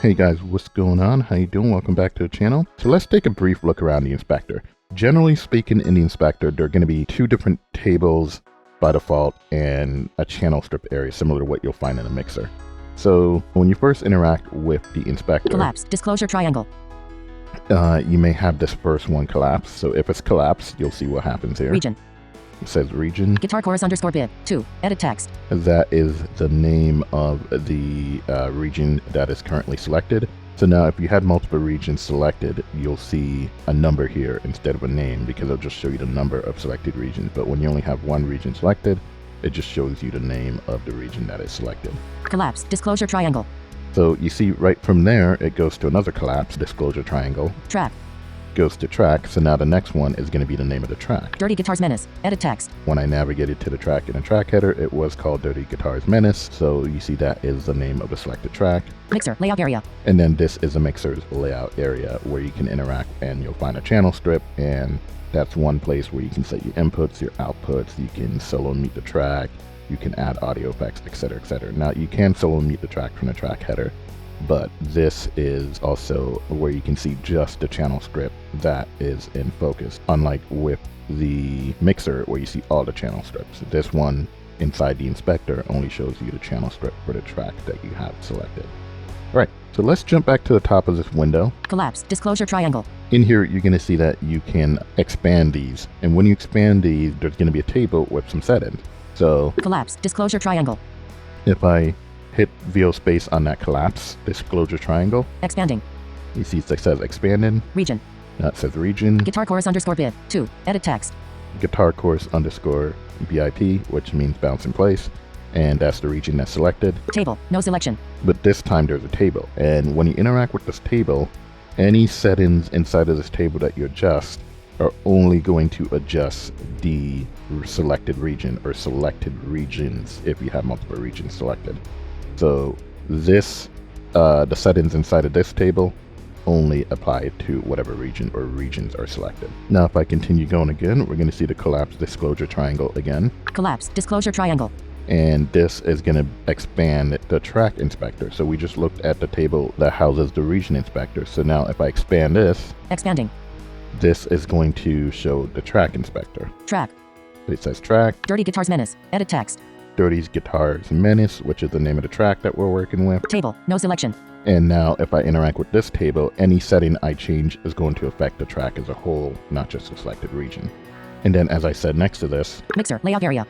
Hey guys, what's going on? How you doing? Welcome back to the channel. So let's take a brief look around the inspector. Generally speaking, in the inspector, there are going to be two different tables by default and a channel strip area similar to what you'll find in a mixer. So when you first interact with the inspector, collapse, disclosure triangle. You may have this first one collapse. So if it's collapsed, you'll see what happens here. Region. It says region. Guitar chorus underscore bid. 2. Edit text. That is the name of the region that is currently selected. So now if you had multiple regions selected, you'll see a number here instead of a name because it'll just show you the number of selected regions. But when you only have one region selected, it just shows you the name of the region that is selected. Collapse, disclosure triangle. So you see right from there, it goes to another collapse, disclosure triangle. Track. Goes to track. So now the next one is going to be the name of the track. Dirty Guitars Menace. Edit text. When I navigated to the track in the track header, it was called Dirty Guitars Menace. So you see that is the name of the selected track. Mixer layout area. And then this is a mixer's layout area where you can interact and you'll find a channel strip, and that's one place where you can set your inputs, your outputs, you can solo mute the track, you can add audio effects, etc., etc. Now you can solo mute the track from the track header, but this is also where you can see just the channel strip that is in focus, unlike with the mixer where you see all the channel strips. This one inside the inspector only shows you the channel strip for the track that you have selected. All right, so let's jump back to the top of this window. Collapse, disclosure triangle. In here, you're going to see that you can expand these, and when you expand these, there's going to be a table with some settings. So collapse, disclosure triangle. if I hit VO space on that collapse, disclosure triangle. Expanding. You see it says expanded. Region. That says region. Guitar chorus underscore bid. 2. Edit text. Guitar chorus underscore BIP, which means bounce in place. And that's the region that's selected. Table. No selection. But this time there's a table. And when you interact with this table, any settings inside of this table that you adjust are only going to adjust the selected region or selected regions if you have multiple regions selected. So this, the settings inside of this table only apply to whatever region or regions are selected. Now, if I continue going again, we're going to see the collapse disclosure triangle again. Collapse, disclosure triangle. And this is going to expand the track inspector. So we just looked at the table that houses the region inspector. So now if I expand this, expanding, this is going to show the track inspector. Track. It says track. Dirty Guitars Menace. Edit text. Dirty Guitars Menace, which is the name of the track that we're working with. Table. No selection. And now if I interact with this table, any setting I change is going to affect the track as a whole, not just the selected region. And then as I said next to this, mixer layout area.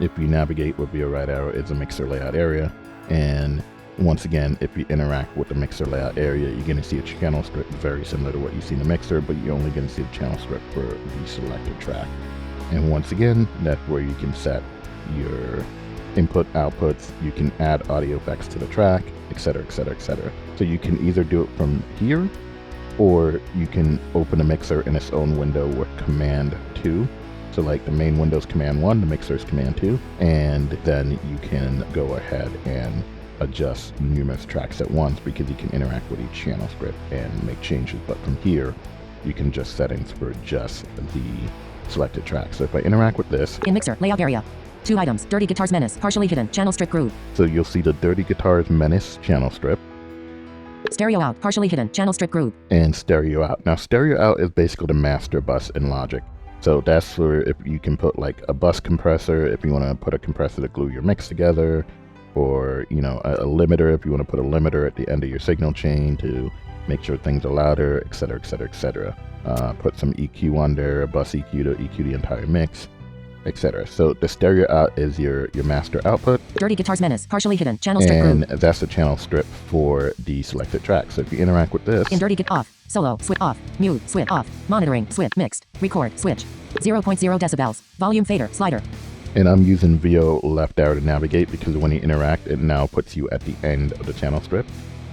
If you navigate with your right arrow, it's a mixer layout area. And once again, if you interact with the mixer layout area, you're going to see a channel strip very similar to what you see in the mixer, but you're only going to see the channel strip for the selected track. And once again, that's where you can set your input, outputs, you can add audio effects to the track, etc., etc., etc. So you can either do it from here, or you can open a mixer in its own window with Command 2. So like the main window's Command 1, the mixer is Command 2, and then you can go ahead and adjust numerous tracks at once because you can interact with each channel strip and make changes. But from here, you can adjust settings for just the selected track. So if I interact with this, in mixer layout area, 2 items, Dirty Guitars Menace, partially hidden, channel strip groove. So you'll see the Dirty Guitars Menace channel strip. Stereo out, partially hidden, channel strip groove. And stereo out. Now stereo out is basically the master bus in Logic. So that's where if you can put like a bus compressor, if you want to put a compressor to glue your mix together, or, you know, a limiter, if you want to put a limiter at the end of your signal chain to make sure things are louder, etc., etc., etc. Put some EQ under, a bus EQ to EQ the entire mix, etc. So the stereo out is your master output. Dirty Guitars Menace, partially hidden, channel strip and groove. That's the channel strip for the selected track. So if you interact with this, in Dirty Git off, solo, switch off, mute, switch off, monitoring, switch, mixed, record, switch, 0.0 decibels, volume fader, slider. And I'm using VO left arrow to navigate because when you interact, it now puts you at the end of the channel strip.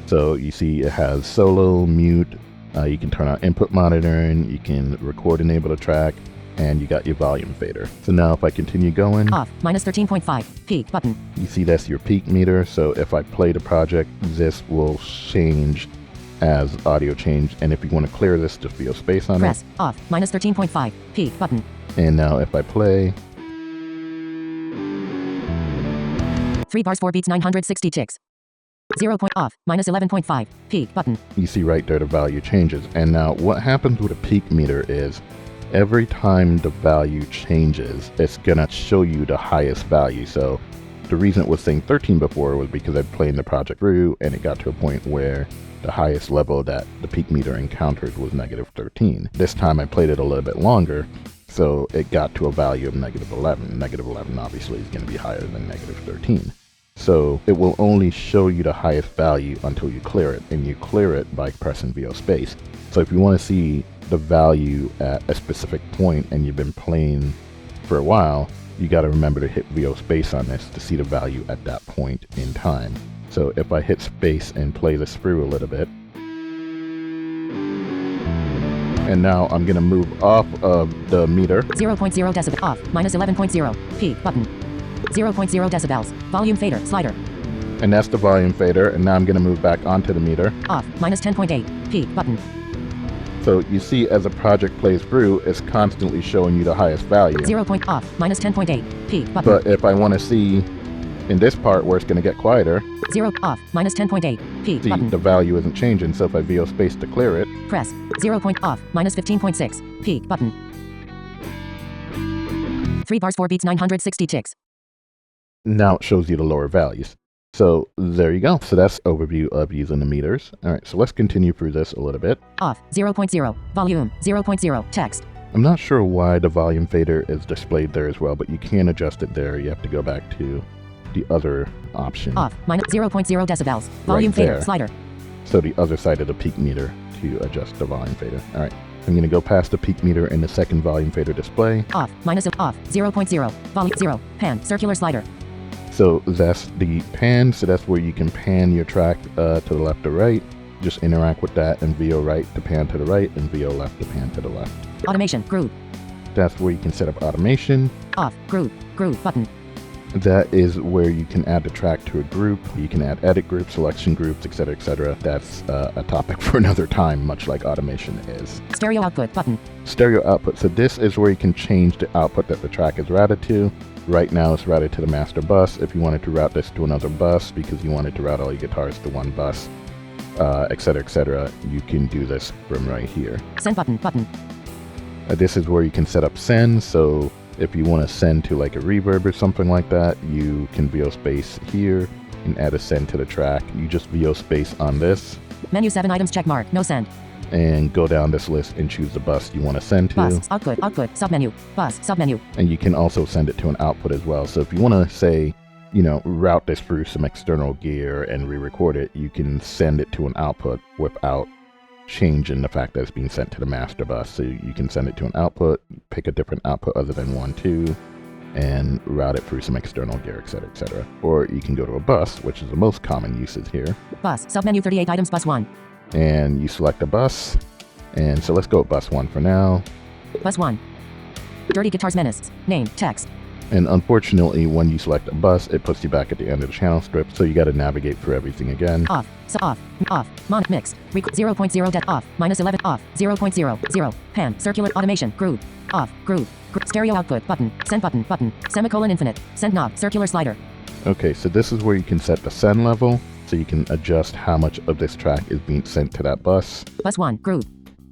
So you see it has solo, mute, you can turn on input monitoring, you can record enable the track, and you got your volume fader. So now if I continue going, off, minus 13.5, peak button. You see that's your peak meter. So if I play the project, this will change as audio change. And if you want to clear this, just VO space on press, it. off, minus 13.5, peak button. And now if I play, 3 bars 4 beats 960 ticks. 0 point off, minus 11.5, peak button. You see right there the value changes. And now what happens with a peak meter is every time the value changes, it's gonna show you the highest value. So the reason it was saying 13 before was because I'd played the project through and it got to a point where the highest level that the peak meter encountered was negative 13. This time I played it a little bit longer, so it got to a value of negative 11. Negative 11 obviously is going to be higher than negative 13. So it will only show you the highest value until you clear it, and you clear it by pressing VO space. So if you want to see the value at a specific point and you've been playing for a while, you got to remember to hit VO space on this to see the value at that point in time. So if I hit space and play this through a little bit, and now I'm going to move off of the meter. 0.0 decibel off, minus 11.0, peak button. 0.0 decibels, volume fader slider. And that's the volume fader, and now I'm going to move back onto the meter. Off, minus 10.8, peak button. So you see as the project plays through, it's constantly showing you the highest value. 0 point off, minus 10.8, peak button. But if I want to see in this part where it's going to get quieter, 0 off, minus 10.8, peak see button. the value isn't changing, so if I VO space to clear it, Press, 0 point off, minus 15.6, peak button. 3 bars 4 beats 960 ticks. now it shows you the lower values. So there you go. So that's overview of using the meters. All right, so let's continue through this a little bit. Off, 0.0, volume, 0.0, text. I'm not sure why the volume fader is displayed there as well, but you can adjust it there. You have to go back to the other option. Off, minus 0.0 decibels, volume Right fader there. slider. So the other side of the peak meter to adjust the volume fader. All right, I'm going to go past the peak meter in the second volume fader display. Off, minus off, 0.0, volume 0, pan, circular slider. So that's the pan, so that's where you can pan your track to the left or right. Just interact with that and VO right to pan to the right and VO left to pan to the left. Automation, groove. That's where you can set up automation. Off, groove, groove button. That is where you can add the track to a group. You can add edit groups, selection groups, etc., etc. That's a topic for another time, much like automation is. Stereo output button. Stereo output. So this is where you can change the output that the track is routed to. Right now it's routed to the master bus. If you wanted to route this to another bus because you wanted to route all your guitars to one bus, etc., etc., you can do this from right here. Send button button. This is where you can set up send. So if you want to send to like a reverb or something like that, you can VO space here and add a send to the track. You just VO space on this. Menu 7 items check mark, no send. And go down this list and choose the bus you want to send to. Bus, output, submenu, bus, submenu. And you can also send it to an output as well. So if you want to say, you know, route this through some external gear and re-record it, you can send it to an output without changing the fact that it's being sent to the master bus. So you can send it to an output, pick a different output other than 1, 2, and route it through some external gear, etc., etc. Or you can go to a bus, which is the most common usage here. Bus, submenu 38 items, bus 1. And you select a bus. And so let's go with bus 1 for now. Bus 1. Dirty Guitars Menace. Name, text. And unfortunately, when you select a bus, it puts you back at the end of the channel strip, so you got to navigate through everything again. Off, so off, mon, mixed, 0.0 det off, minus 11 off, 0.0, pan, circular automation, groove, off, groove, stereo output button, send, semicolon infinite, send knob, circular slider. Okay, so this is where you can set the send level, so you can adjust how much of this track is being sent to that bus. Bus 1, groove.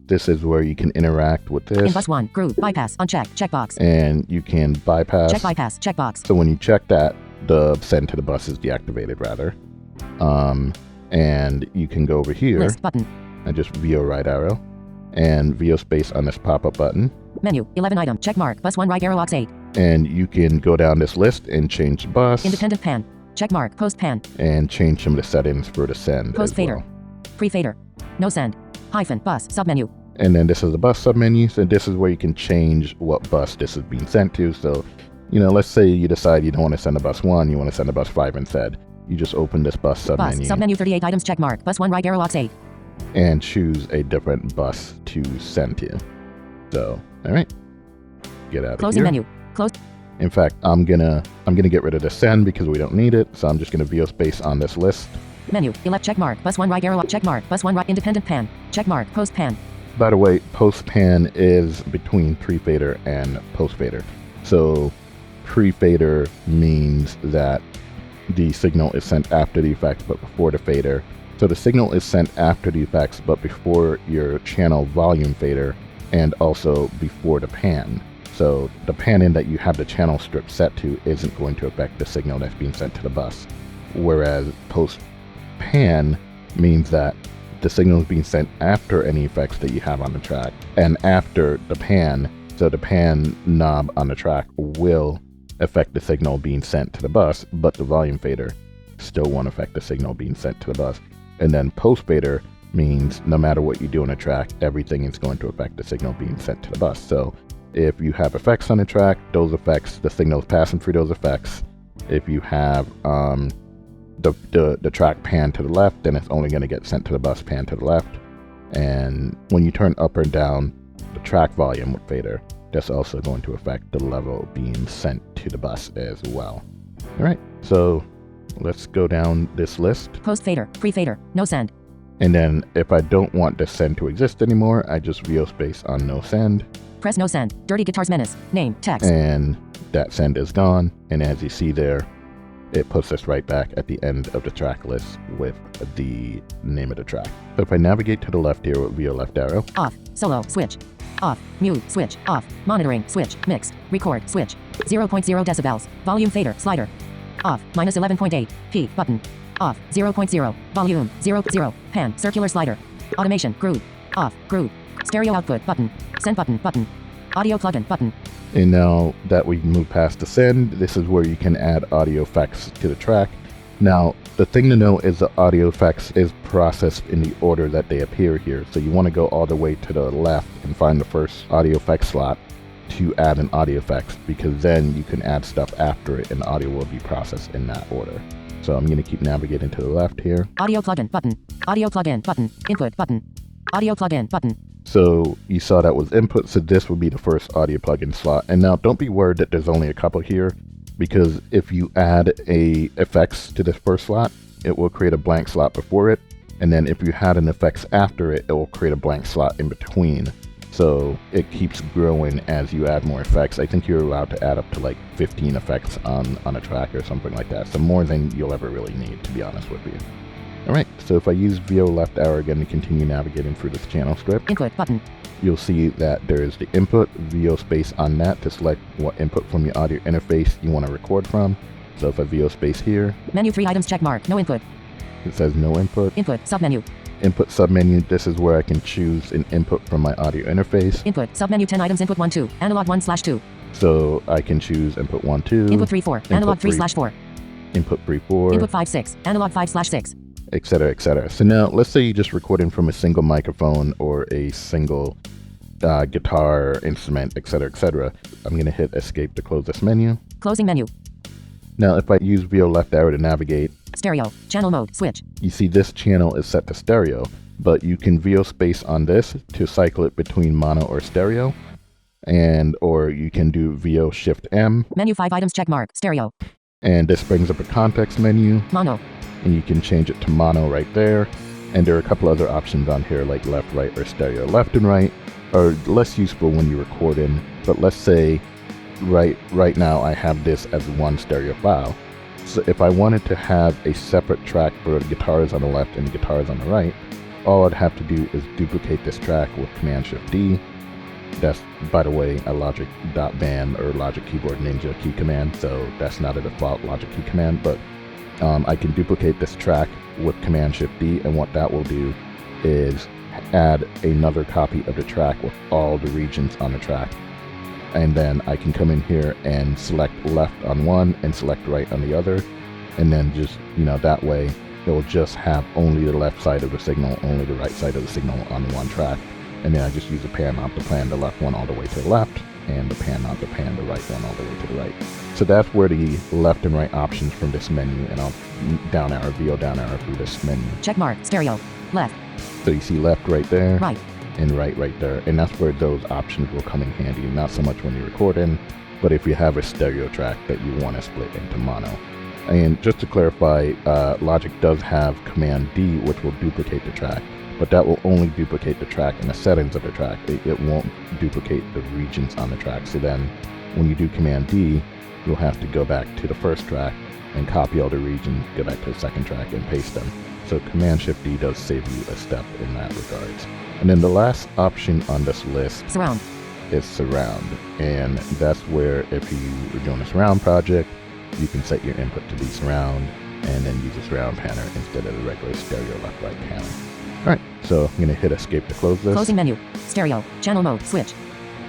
This is where you can interact with this. In bus 1, groove, bypass, uncheck, checkbox. And you can bypass. Check bypass, checkbox. So when you check that, the send to the bus is deactivated rather. And you can go over here. List button. And just VO right arrow. And VO space on this pop-up button. Menu, 11 item, check mark, bus 1 right arrow aux 8. And you can go down this list and change the bus. Independent pan, check mark, post pan. And change some of the settings for the send. Post fader. Well. Pre-fader. No send. Hyphen, bus, submenu. And then this is the bus submenu. So this is where you can change what bus this is being sent to. So, you know, let's say you decide you don't want to send a bus 1, you want to send a bus 5 instead. You just open this bus submenu. Bus, submenu 38 items check mark, bus 1 right arrow aux 8. And choose a different bus to send to. So, all right. Get out of here. Closing menu. Close. In fact, I'm gonna get rid of the send because we don't need it. So I'm just gonna VO space on this list. Menu, elect check mark, bus 1 right arrow check mark, bus 1 right independent pan, check mark, post pan. By the way, post pan is between pre-fader and post fader. So pre-fader means that the signal is sent after the effects but before the fader. So the signal is sent after the effects but before your channel volume fader and also before the pan. So the pan in that you have the channel strip set to isn't going to affect the signal that's being sent to the bus. Whereas post pan means that the signal is being sent after any effects that you have on the track and after the pan. So the pan knob on the track will affect the signal being sent to the bus, but the volume fader still won't affect the signal being sent to the bus. And then post fader means no matter what you do on the track, everything is going to affect the signal being sent to the bus. So if you have effects on the track, those effects, the signal is passing through those effects. If you have the track pan to the left, then it's only going to get sent to the bus pan to the left. And when you turn up or down the track volume with fader, that's also going to affect the level being sent to the bus as well. All right, so let's go down this list. Post fader, pre-fader, no send. And then if I don't want the send to exist anymore, I just VO space on no send. Press no send. Dirty Guitars Menace. Name, text. And that send is gone. And as you see there, it puts us right back at the end of the track list with the name of the track. So if I navigate to the left here with VO left arrow. Off. Solo. Switch. Off. Mute. Switch. Off. Monitoring. Switch. Mixed. Record. Switch. 0.0 decibels. Volume fader. Slider. Off. Minus 11.8. P. Button. Off. 0.0. Volume. 0. Pan. Circular slider. Automation. Groove. Off. Groove. Stereo output. Button. Send button. Button. Audio plugin. Button. And now that we've moved past the send, this is where you can add audio effects to the track. Now, the thing to know is the audio effects is processed in the order that they appear here. So you want to go all the way to the left and find the first audio effects slot to add an audio effects, because then you can add stuff after it and the audio will be processed in that order. So I'm going to keep navigating to the left here. Audio plugin. Button. Audio plugin. Button. Input. Button. Audio plugin. Button. So you saw that was input, so this would be the first audio plugin slot. And now don't be worried that there's only a couple here, because if you add a effects to this first slot, it will create a blank slot before it. And then if you had an effects after it, it will create a blank slot in between. So it keeps growing as you add more effects. I think you're allowed to add up to like 15 effects on a track or something like that. So more than you'll ever really need, to be honest with you. All right, so if I use VO left arrow again to continue navigating through this channel script, input button, you'll see that there is the input, VO space on that to select what input from your audio interface you want to record from. So if I VO space here, menu 3 items check mark, no input. It says no input. Input submenu. Input submenu, this is where I can choose an input from my audio interface. Input submenu 10 items, input 1 2, analog 1/2. So I can choose input 1 2, input 3 4, analog 3/4. Input 3 4, input 5 6, analog 5/6. Etc. etc. So now let's say you're just recording from a single microphone or a single guitar instrument, etc. etc. I'm going to hit escape to close this menu. Closing menu. Now if I use VO left arrow to navigate, stereo, channel mode, switch. You see this channel is set to stereo, but you can VO space on this to cycle it between mono or stereo, and or you can do VO shift M. Menu 5 items check mark, stereo. And this brings up a context menu. Mono. And you can change it to mono right there. And there are a couple other options on here like left, right, or stereo. Left and right are less useful when you're recording, but let's say right now I have this as one stereo file. So if I wanted to have a separate track for the guitars on the left and the guitars on the right, all I'd have to do is duplicate this track with Command Shift D. That's, by the way, a Logic.band or Logic Keyboard Ninja key command, so that's not a default Logic key command, but I can duplicate this track with Command Shift D, and what that will do is add another copy of the track with all the regions on the track. And then I can come in here and select left on one and select right on the other, and then just, that way it'll just have only the left side of the signal, only the right side of the signal on one track. And then I just use the pan knob to pan the left one all the way to the left, and the pan knob to pan the right one all the way to the right. So that's where the left and right options from this menu, and I'll down arrow, VO down arrow through this menu. Check mark, stereo, left. So you see left right there, right, and right there, and that's where those options will come in handy. Not so much when you're recording, but if you have a stereo track that you want to split into mono. And just to clarify, Logic does have Command D, which will duplicate the track, but that will only duplicate the track in the settings of the track. It won't duplicate the regions on the track. So then when you do Command D, you'll have to go back to the first track and copy all the regions, go back to the second track and paste them. So Command-Shift-D does save you a step in that regards. And then the last option on this list Surround. is Surround. And that's where if you are doing a surround project, you can set your input to be surround and then use a surround panner instead of the regular stereo left-right panner. Alright, so I'm going to hit escape to close this. Closing menu. Stereo. Channel mode. Switch.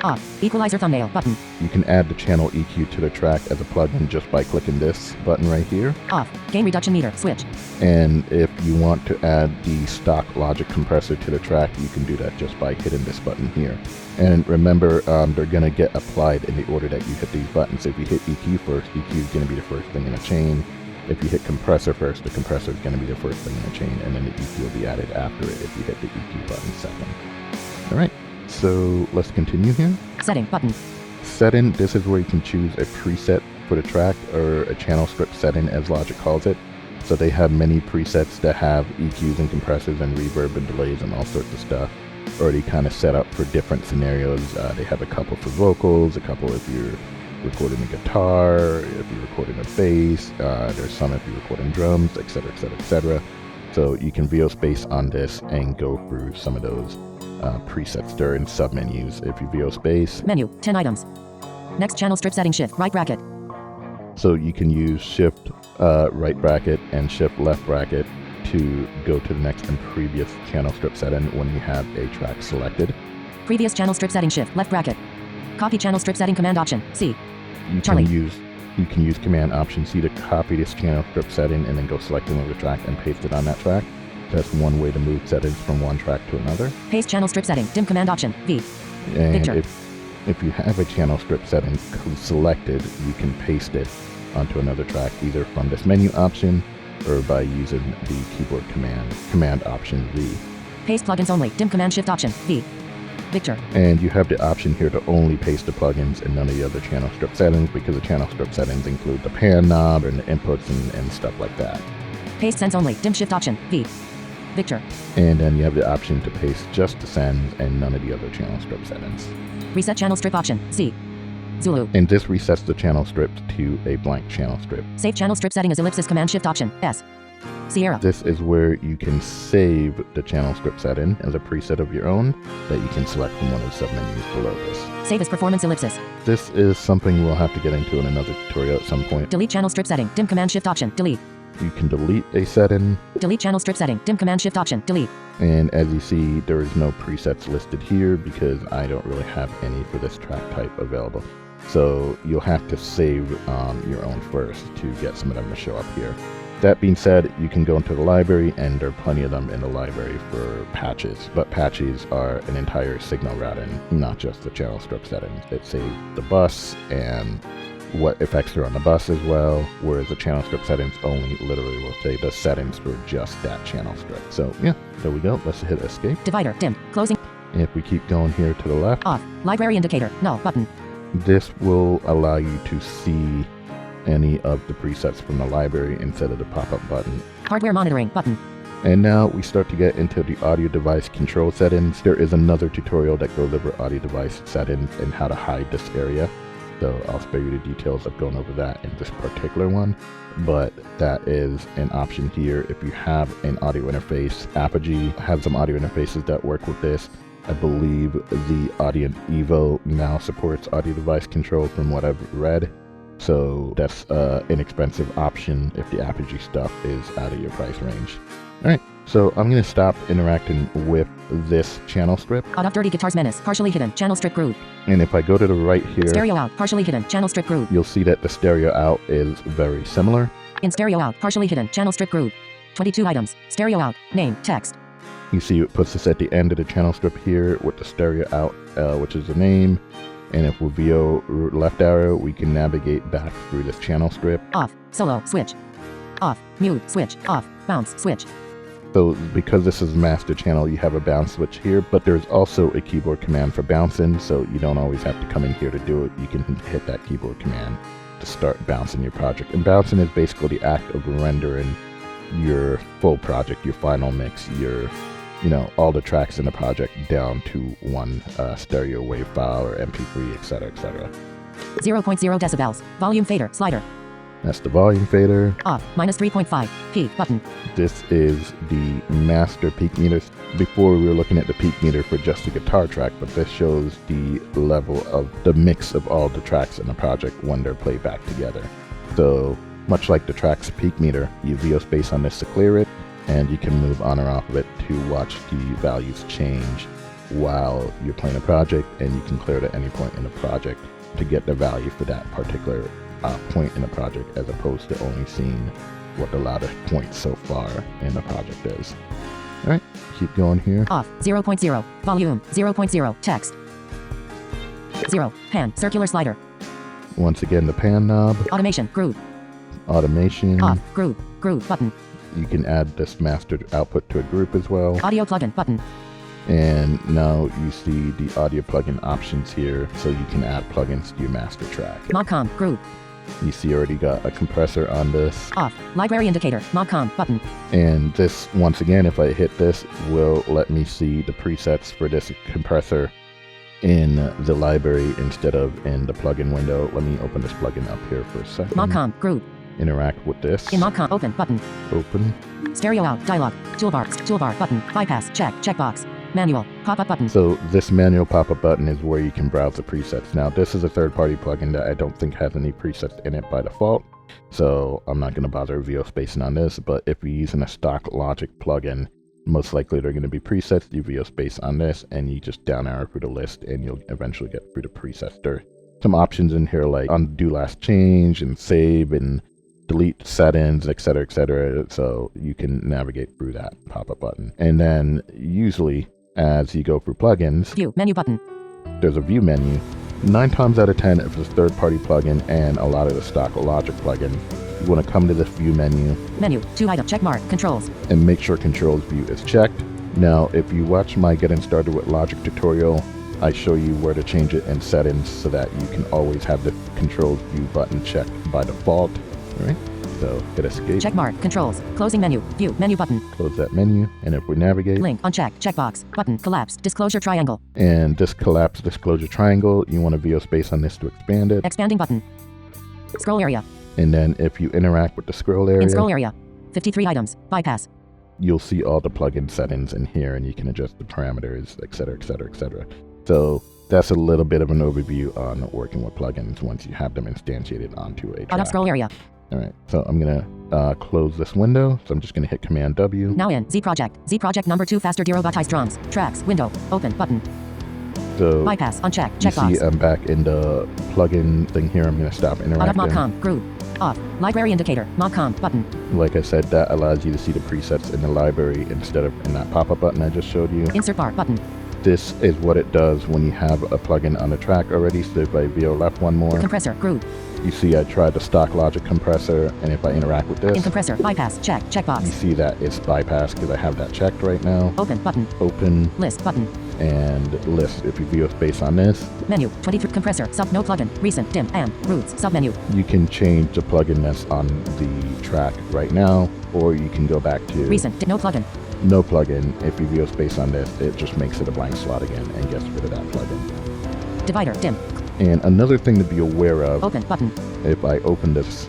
Off. Equalizer thumbnail button. You can add the channel EQ to the track as a plugin just by clicking this button right here. Off. Gain reduction meter. Switch. And if you want to add the stock Logic compressor to the track, you can do that just by hitting this button here. And remember, they're going to get applied in the order that you hit these buttons. So if you hit EQ first, EQ is going to be the first thing in a chain. If you hit compressor first, the compressor is going to be the first thing in the chain, and then the EQ will be added after it if you hit the EQ button second. All right, so let's continue here. Setting button. Setting, this is where you can choose a preset for the track, or a channel strip setting as Logic calls it. So they have many presets that have EQs and compressors and reverb and delays and all sorts of stuff already kind of set up for different scenarios. They have a couple for vocals, a couple if you're recording a guitar, if you're recording a bass, there's some if you're recording drums, etc, etc, etc. So you can VO space on this and go through some of those presets. They're in submenus. If you VO space, Menu. 10 items. Next channel strip setting. Shift right bracket. so you can use shift right bracket and shift left bracket to go to the next and previous channel strip setting when you have a track selected. Previous channel strip setting. Shift left bracket. Copy channel strip setting command option. C. You Charlie. can use Command Option C to copy this channel strip setting and then go select another track and paste it on that track. That's one way to move settings from one track to another. Paste channel strip setting. Dim command option. V. And Picture. if you have a channel strip setting selected, you can paste it onto another track either from this menu option or by using the keyboard Command Option V. Paste plugins only. Dim command shift option. V. Picture. And you have the option here to only paste the plugins and none of the other channel strip settings, because the channel strip settings include the pan knob and the inputs and stuff like that. Paste sends only. Dim shift option. V. Picture. And then you have the option to paste just the sends and none of the other channel strip settings. Reset channel strip option. Z. Zulu. And this resets the channel strip to a blank channel strip. Save channel strip setting as ellipsis command shift option. S. Sierra. This is where you can save the channel strip setting as a preset of your own that you can select from one of the submenus below this. Save as performance ellipsis. This is something we'll have to get into in another tutorial at some point. Delete channel strip setting. Dim command shift option. Delete. You can delete a setting, Delete channel strip setting. Dim command shift option. Delete. and as you see, there is no presets listed here because I don't really have any for this track type available. So you'll have to save your own first to get some of them to show up here. That being said, you can go into the library, and there are plenty of them in the library for patches, but patches are an entire signal routing, not just the channel strip settings. It saves the bus and what effects are on the bus as well, whereas the channel strip settings only literally will say the settings for just that channel strip. So yeah, there we go. Let's hit escape. Divider. Dim. Closing. If we keep going here to the left, Off. Library indicator. Null button. this will allow you to see any of the presets from the library instead of the pop-up button. Hardware monitoring button. And now we start to get into the audio device control settings. There is another tutorial that goes over audio device settings and how to hide this area. So I'll spare you the details of going over that in this particular one. But that is an option here if you have an audio interface. Apogee has some audio interfaces that work with this. I believe the Audient Evo now supports audio device control from what I've read. So that's an inexpensive option if the Apogee stuff is out of your price range. Alright, so I'm going to stop interacting with this channel strip. Out of dirty guitars menace. Partially hidden. Channel strip groove. And if I go to the right here, Stereo out. Partially hidden. Channel strip groove. you'll see that the stereo out is very similar. In stereo out. Partially hidden. Channel strip groove. 22 items. Stereo out. Name. Text. You see it puts us at the end of the channel strip here with the stereo out, which is the name. And if we VO left arrow, we can navigate back through this channel strip. Off. Solo. Switch. Off. Mute. Switch. Off. Bounce. Switch. So because this is master channel, you have a bounce switch here, but there's also a keyboard command for bouncing, so you don't always have to come in here to do it. You can hit that keyboard command to start bouncing your project. And bouncing is basically the act of rendering your full project, your final mix, your, all the tracks in the project down to one stereo wave file or MP3, etc., etc. 0.0 decibels. Volume fader. Slider. That's the volume fader. Off. Minus 3.5. Peak button. This is the master peak meters. Before we were looking at the peak meter for just the guitar track, but this shows the level of the mix of all the tracks in the project when they're played back together. So much like the track's peak meter, you VO space on this to clear it, and you can move on or off of it to watch the values change while you're playing a project, and you can clear it at any point in the project to get the value for that particular point in the project, as opposed to only seeing what the loudest point so far in the project is. Alright, keep going here. Off. 0.0. Volume. 0.0. Text. 0. Pan. Circular slider. Once again, the pan knob. Automation. Groove. Automation. Off. Groove. Groove button. You can add this master output to a group as well. Audio plugin button. And now you see the audio plugin options here, so you can add plugins to your master track. Modcom. Groove. You see already got a compressor on this. Off. Library indicator. Modcom button. And this, once again, if I hit this, will let me see the presets for this compressor in the library instead of in the plugin window. Let me open this plugin up here for a second. Modcom. Groove. Interact with this. In Modcom. Open button. Open. Stereo out. Dialog. Toolbar. Toolbar button. Bypass. Check. Checkbox. Manual. Pop-up button. So this manual pop-up button is where you can browse the presets. Now this is a third-party plugin that I don't think has any presets in it by default, so I'm not going to bother VO spacing on this. But if you're using a stock Logic plugin, most likely they're going to be presets. You VO space on this, and you just down arrow through the list, and you'll eventually get through the presets. There are some options in here like undo last change and save and delete settings, etc., etc. So you can navigate through that pop-up button. And then usually, as you go through plugins, View menu button. there's a view menu. 9 times out of 10, if it's a third-party plugin and a lot of the stock Logic plugin, you want to come to this view menu. Menu. 2 item. Check mark. Controls. And make sure controls view is checked. Now, if you watch my getting started with Logic tutorial, I show you where to change it in settings so that you can always have the controls view button checked by default. All right. So hit escape. Check mark. Controls. Closing menu. View menu button. Close that menu, and if we navigate, Link. Uncheck. Checkbox. Button. Collapse. Disclosure triangle. and this collapse disclosure triangle, you want to VO space on this to expand it. Expanding button. Scroll area. And then if you interact with the scroll area, In scroll area. 53 items. Bypass. you'll see all the plugin settings in here, and you can adjust the parameters, etc., etc., etc. So that's a little bit of an overview on working with plugins once you have them instantiated onto a Out track. of scroll area. All right, so I'm gonna close this window. So I'm just gonna hit Command W. Now in Z project. Z project number 2 faster Dirobatize drums. Tracks. Window. Open button. So Bypass. Uncheck. you see Checkbox. I'm back in the plugin thing here. I'm gonna stop Out of interacting. Modcom. Groove. Off. Library indicator. Modcom button. Like I said, that allows you to see the presets in the library instead of in that pop-up button I just showed you. Insert bar button. This is what it does when you have a plugin on the track already. So if I VO left one more, Compressor. Groove. you see I tried the stock Logic compressor, and if I interact with In this, compressor. Bypass. Check. you Checkbox. see that it's bypassed because I have that checked right now. Open button. Open List button. and list. If you VO space on this, Menu. 23 compressor. Sub no plugin. Recent. Dim. And. Roots. Submenu. you can change the plugin that's on the track right now, or you can go back to Recent. No plugin. no plugin. If you VO space on this, it just makes it a blank slot again and gets rid of that plugin. Divider. Dim. And another thing to be aware of, Open button. if I open this,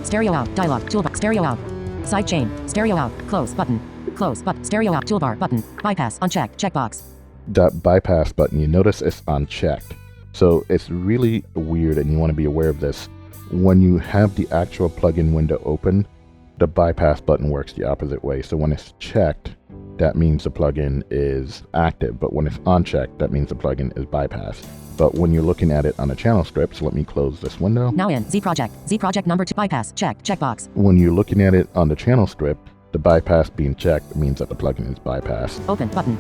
Stereo out. Dialog. Toolbar. Stereo out. Side chain. Stereo out. Close button. Close button. Stereo out. Toolbar button. Bypass. Uncheck. Checkbox. that bypass button, you notice it's unchecked. So it's really weird, and you want to be aware of this. When you have the actual plugin window open, the bypass button works the opposite way. So when it's checked, that means the plugin is active, but when it's unchecked, that means the plugin is bypassed. But when you're looking at it on a channel script, so let me close this window. Now in Z project. Z project number 2 bypass. Check. Checkbox. When you're looking at it on the channel script, the bypass being checked means that the plugin is bypassed. Open button.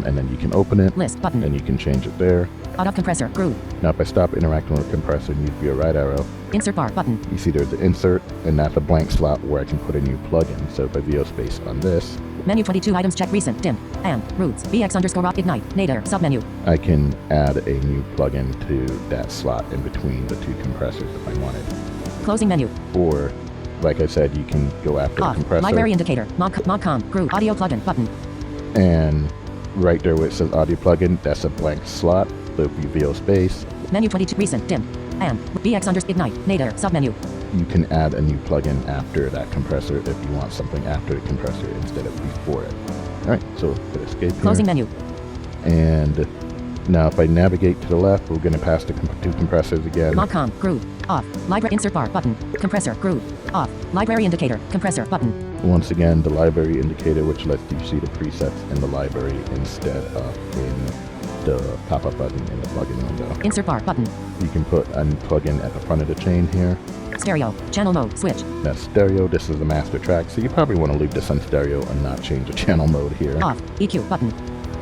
And then you can open it, List button. and you can change it there. Out of compressor. Groove. Now if I stop interacting with the compressor and use your right arrow, Insert bar button. you see there's an insert, and that's a blank slot where I can put a new plugin. So if I VO space on this, Menu 22 items. Check recent. Dim. And. Roots. BX underscore rock ignite. Nadir. Submenu. I can add a new plugin to that slot in between the two compressors if I wanted. Closing menu. Or, like I said, you can go after the Off. compressor, Library indicator. Modcom. Groove. Audio plugin button. and right there where it says audio plugin, that's a blank slot. So if you VO space, Menu 22 recent. Dim. And. BX underscore ignite. Nadir. Submenu. you can add a new plugin after that compressor if you want something after the compressor instead of before it. Alright, so hit escape here. Closing menu. And now if I navigate to the left, we're going to pass the two compressors again. Modcom, groove, off. Library insert bar button. Compressor, groove, off. Library indicator, compressor button. Once again, the library indicator, which lets you see the presets in the library instead of in the pop-up button in the plugin window. Insert bar button. You can put a plugin at the front of the chain here. Stereo, channel mode, switch. That's stereo. This is the master track, so you probably want to leave this on stereo and not change the channel mode here. Off, EQ button.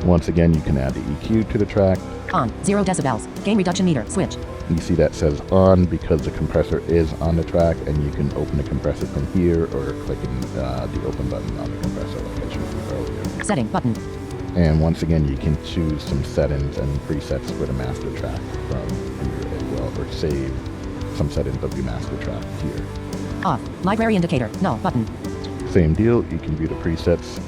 Once again, you can add the EQ to the track. On, 0 decibels. Gain reduction meter, switch. You see that says on because the compressor is on the track, and you can open the compressor from here or clicking the open button on the compressor like I showed you earlier. Setting button. And once again, you can choose some settings and presets for the master track from here as well, or save some settings of your master track here. Off, library indicator, no button. Same deal, you can view the presets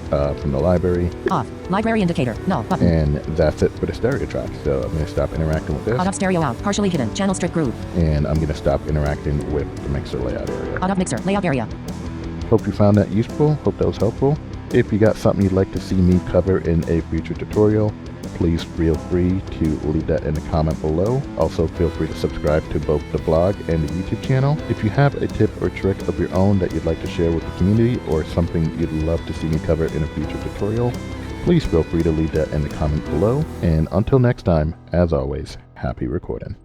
from the library. Off, library indicator, no button. And that's it for the stereo track. So I'm going to stop interacting with this. Out of stereo out, partially hidden, channel strict groove. And I'm going to stop interacting with the mixer layout area. Out of mixer, layout area. Hope you found that useful. Hope that was helpful. If you got something you'd like to see me cover in a future tutorial, please feel free to leave that in the comment below. Also, feel free to subscribe to both the blog and the YouTube channel. If you have a tip or trick of your own that you'd like to share with the community, or something you'd love to see me cover in a future tutorial, please feel free to leave that in the comment below. And until next time, as always, happy recording.